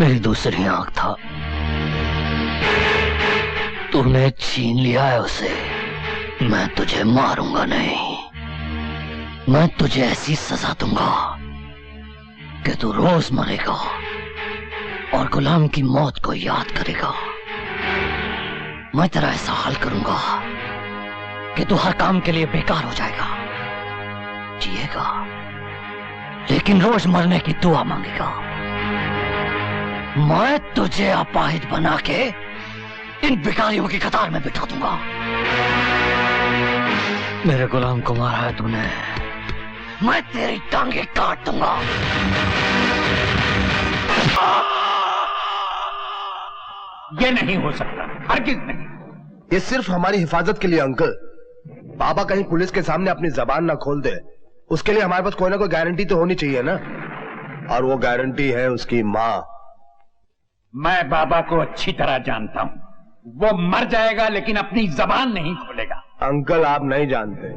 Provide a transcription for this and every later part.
मेरी दूसरी आंख था। तूने छीन लिया है उसे। मैं तुझे मारूंगा नहीं, मैं तुझे ऐसी सजा दूंगा कि तू रोज मरेगा और गुलाम की मौत को याद करेगा। मैं तेरा ऐसा हाल करूंगा कि तू हर काम के लिए बेकार हो जाएगा। जिएगा लेकिन रोज मरने की दुआ मांगेगा। मैं तुझे अपाहिज बना के इन भिखारियों की कतार में बिठा दूंगा। मेरे गुलाम को मारा है तूने, मैं तेरी टांगे काट दूंगा। ये नहीं हो सकता, हरगिज नहीं। ये सिर्फ हमारी हिफाजत के लिए अंकल। बाबा कहीं पुलिस के सामने अपनी जबान ना खोल दे, उसके लिए हमारे पास कोई ना कोई गारंटी तो होनी चाहिए ना। और वो गारंटी है उसकी माँ। मैं बाबा को अच्छी तरह जानता हूँ, वो मर जाएगा लेकिन अपनी जबान नहीं खोलेगा। अंकल आप नहीं जानते,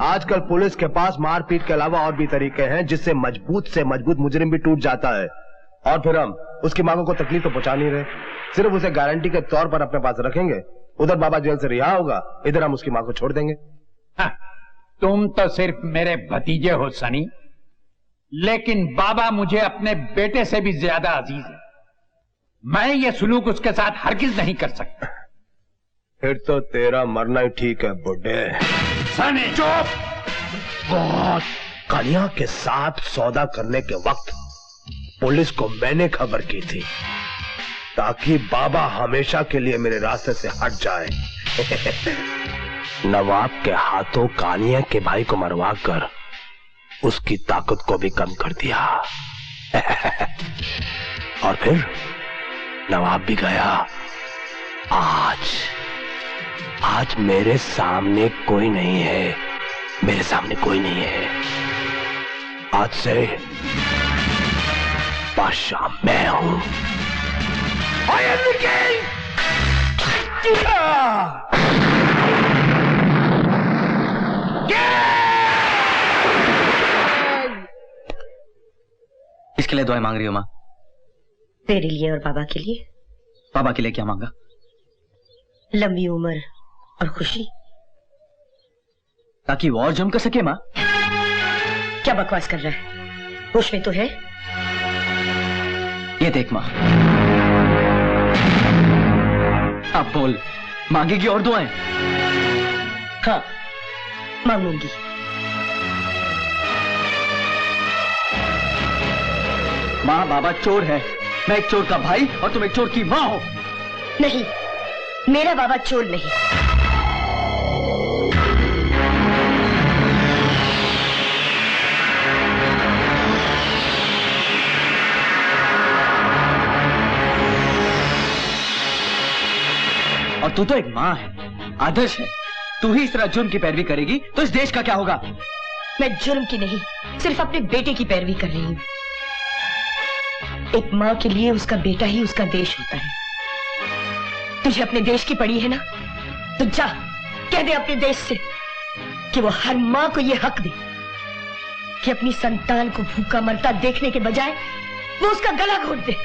आजकल पुलिस के पास मारपीट के अलावा और भी तरीके हैं जिससे मजबूत से मजबूत मुजरिम भी टूट जाता है। और फिर हम उसकी मांगों को तकलीफ तो पहुंचा नहीं रहे, सिर्फ उसे गारंटी के तौर पर अपने पास रखेंगे। उधर बाबा जेल से रिहा होगा, इधर हम उसकी मां को छोड़ देंगे। हाँ, तुम तो सिर्फ मेरे भतीजे हो सनी, लेकिन बाबा मुझे अपने बेटे से भी ज्यादा अजीज है। मैं ये सलूक उसके साथ हरगिज नहीं कर सकता। फिर तो तेरा मरना ही ठीक है बुड्ढे। सनी चुप। कन्या के साथ सौदा करने के वक्त पुलिस को मैंने खबर की थी ताकि बाबा हमेशा के लिए मेरे रास्ते से हट जाए। नवाब के हाथों कानिया के भाई को मरवा कर उसकी ताकत को भी कम कर दिया। और फिर नवाब भी गया। आज मेरे सामने कोई नहीं है, मेरे सामने कोई नहीं है। आज से बादशाह मैं हूं। I am the king! इसके लिए दुआएं मांग रही हो माँ? तेरे लिए और बाबा के लिए। बाबा के लिए क्या मांगा? लंबी उम्र और खुशी, ताकि वो और जम कर सके। माँ क्या बकवास कर रहा है? होश में तो है? ये देख माँ, अब बोल, मांगेगी और दुआएं? हाँ, मांगूंगी। माँ बाबा चोर है, मैं एक चोर का भाई और तुम एक चोर की माँ हो। नहीं, मेरा बाबा चोर नहीं। और तू तो एक माँ है, आदर्श है। तू ही इस तरह जुर्म की पैरवी करेगी तो इस देश का क्या होगा? मैं जुर्म की नहीं, सिर्फ अपने बेटे की पैरवी कर रही हूँ। एक माँ के लिए उसका बेटा ही उसका देश होता है। तुझे अपने देश की पड़ी है ना, तो जा कह दे अपने देश से कि वो हर माँ को ये हक दे कि अपनी संतान को भूखा मरता देखने के बजाय वो उसका गला घोट दे।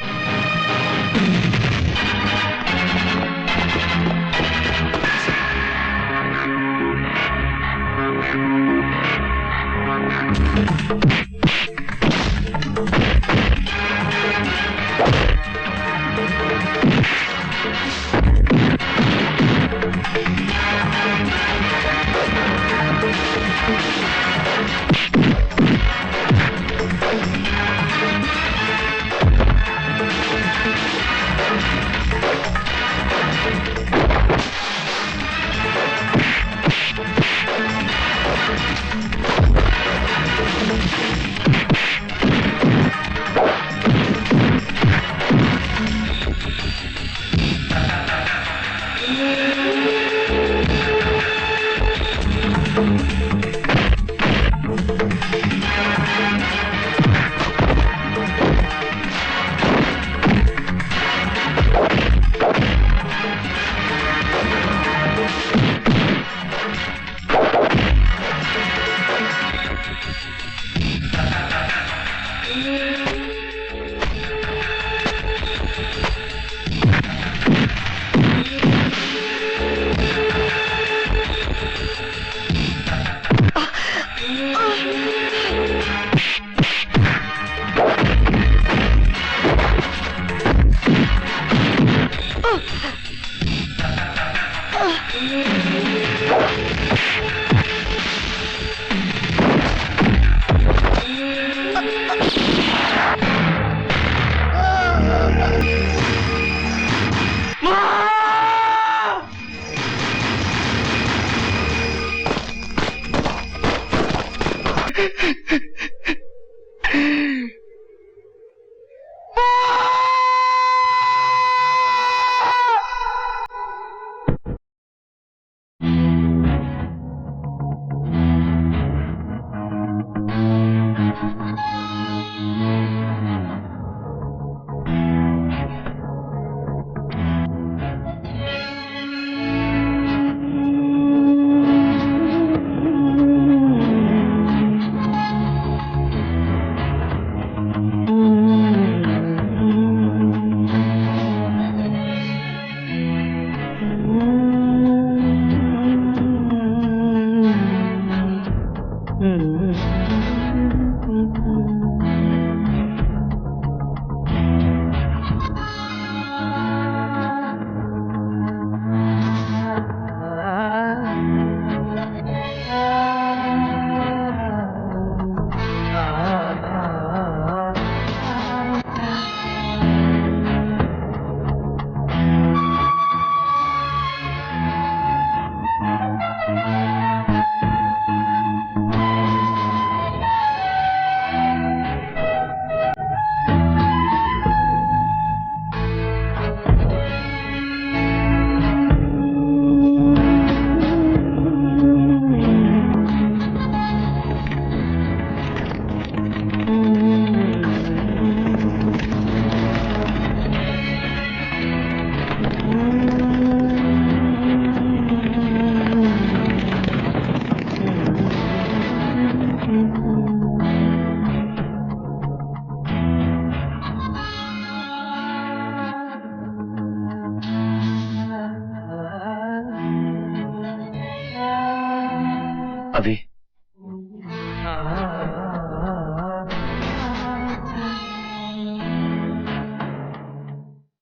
अभी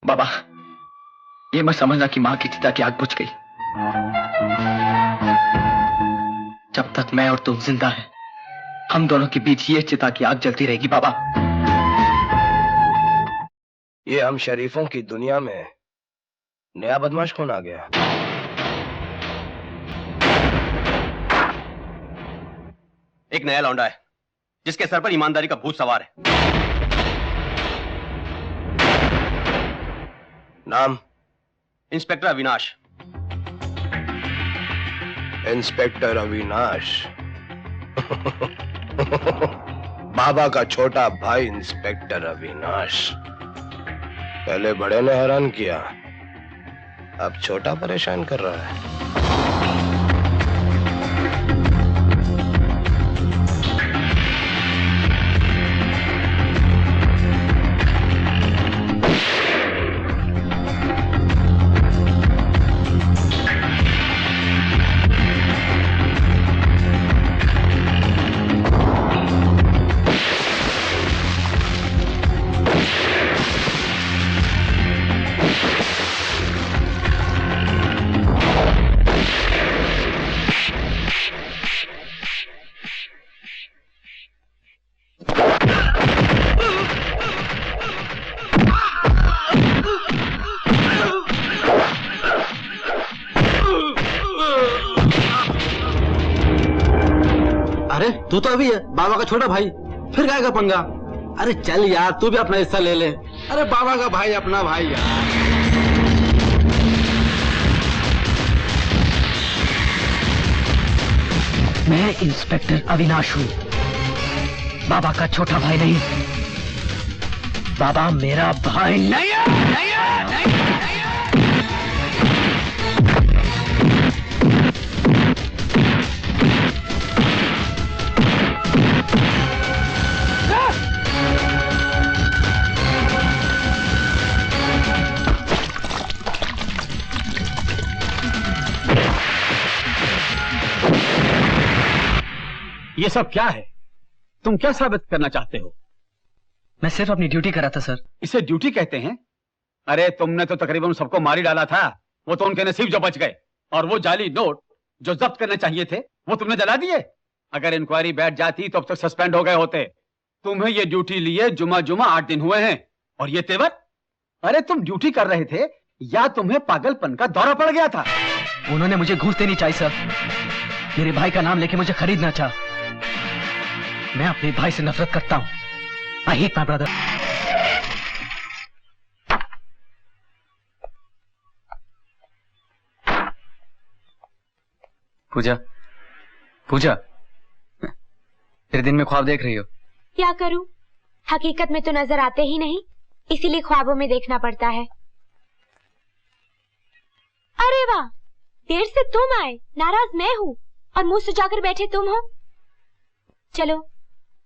बाबा, ये मत समझना कि मां की चिता की आग बुझ गई। जब तक मैं और तुम जिंदा हैं, हम दोनों के बीच ये चिता की आग जलती रहेगी बाबा। ये हम शरीफों की दुनिया में नया बदमाश कौन आ गया? एक नया लौंडा है जिसके सर पर ईमानदारी का भूत सवार है। नाम? इंस्पेक्टर अविनाश। इंस्पेक्टर अविनाश। बाबा का छोटा भाई इंस्पेक्टर अविनाश। पहले बड़े ने हैरान किया, अब छोटा परेशान कर रहा है। तू तो अभी है बाबा का छोटा भाई, फिर काय का पंगा? अरे चल यार, तू भी अपना हिस्सा ले ले। अरे बाबा का भाई अपना भाई यार। मैं इंस्पेक्टर अविनाश हूं, बाबा का छोटा भाई नहीं। बाबा मेरा भाई नहीं है, नहीं है, नहीं है। ये सब क्या है? तुम क्या साबित करना चाहते हो? मैं सिर्फ अपनी ड्यूटी कर रहा था सर। इसे ड्यूटी कहते हैं? अरे तुमने तो तकरीबन सबको मार ही डाला था। वो तो उनके नसीब जो बच गए। और वो जाली नोट जो जब्त करने चाहिए थे वो तुमने जला दिए। अगर इंक्वायरी बैठ जाती तो अब तक सस्पेंड हो गए होते। तुम्हें ये ड्यूटी लिए जुमा 8 दिन हुए हैं। और ये तेवर? अरे तुम ड्यूटी कर रहे थे या तुम्हें पागलपन का दौरा पड़ गया था? उन्होंने मुझे घूस देनी चाहिए सर। मेरे भाई का नाम लेके मुझे खरीदना चाहा। मैं अपने भाई से नफरत करता हूं। I hate my brother. Puja, Puja, तेरे दिन में ख्वाब देख रही हो? क्या करूं? हकीकत में तो नजर आते ही नहीं, इसीलिए ख्वाबों में देखना पड़ता है। अरे वाह, देर से तुम आए। नाराज मैं हूँ और मुंह सुजाकर बैठे तुम हो। चलो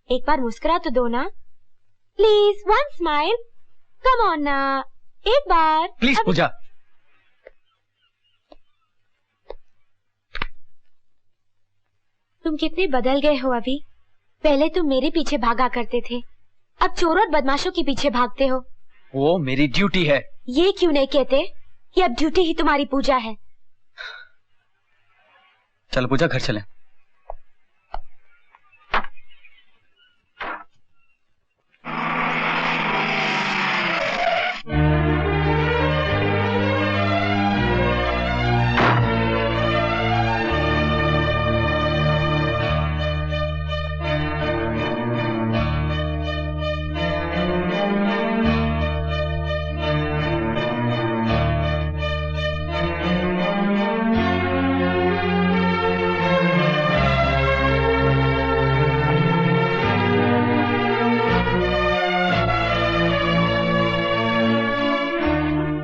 एक बार मुस्कुरा तो दो ना, please, one smile, come on ना, एक बार प्लीज। पूजा, तुम कितने बदल गए हो अभी। पहले तुम मेरे पीछे भागा करते थे, अब चोरों और बदमाशों के पीछे भागते हो। वो मेरी ड्यूटी है। ये क्यों नहीं कहते कि अब ड्यूटी ही तुम्हारी पूजा है? चलो पूजा, घर चलें।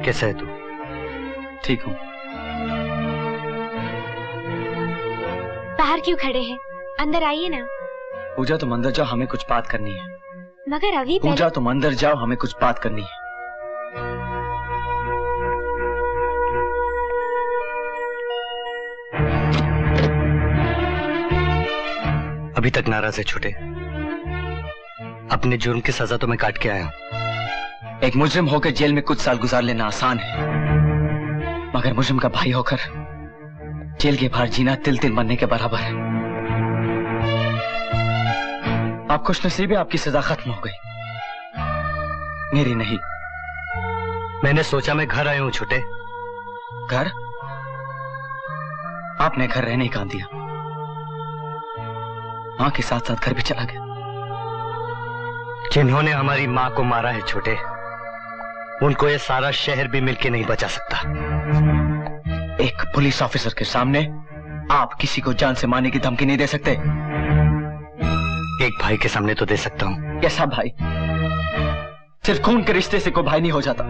कैसा है तू? ठीक हूँ। बाहर क्यों खड़े हैं? अंदर आइए ना। पूजा तुम अंदर जाओ, हमें कुछ बात करनी है। मगर अभी पूजा तुम अंदर जाओ, हमें कुछ बात करनी है। अभी तक नाराज है छोटे? अपने जुर्म की सजा तो मैं काट के आया हूं। एक मुजरिम होकर जेल में कुछ साल गुजार लेना आसान है, मगर मुजरिम का भाई होकर जेल के बाहर जीना तिल तिल मरने के बराबर है। आप खुशनसीब है, आपकी सजा खत्म हो गई, मेरी नहीं। मैंने सोचा मैं घर आया हूं छोटे। घर? आपने घर रहने कहां दिया? मां के साथ साथ घर भी चला गया। जिन्होंने हमारी मां को मारा है छोटे, उनको ये सारा शहर भी मिलके नहीं बचा सकता। एक पुलिस ऑफिसर के सामने आप किसी को जान से मारने की धमकी नहीं दे सकते। एक भाई के सामने तो दे सकता हूं। कैसा भाई? सिर्फ खून के रिश्ते से कोई भाई नहीं हो जाता।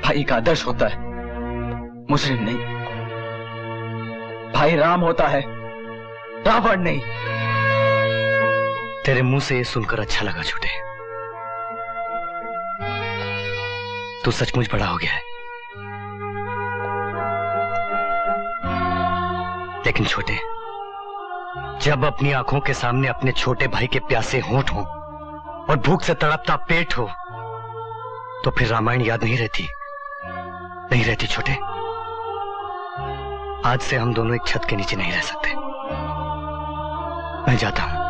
भाई का आदर्श होता है, मुजरिम नहीं। भाई राम होता है, रावण नहीं। तेरे मुंह से ये सुनकर अच्छा लगा छोटे। तू सचमुच बड़ा हो गया है। लेकिन छोटे, जब अपनी आंखों के सामने अपने छोटे भाई के प्यासे होंठ हो और भूख से तड़पता पेट हो, तो फिर रामायण याद नहीं रहती? नहीं रहती छोटे। आज से हम दोनों एक छत के नीचे नहीं रह सकते। मैं जाता हूं।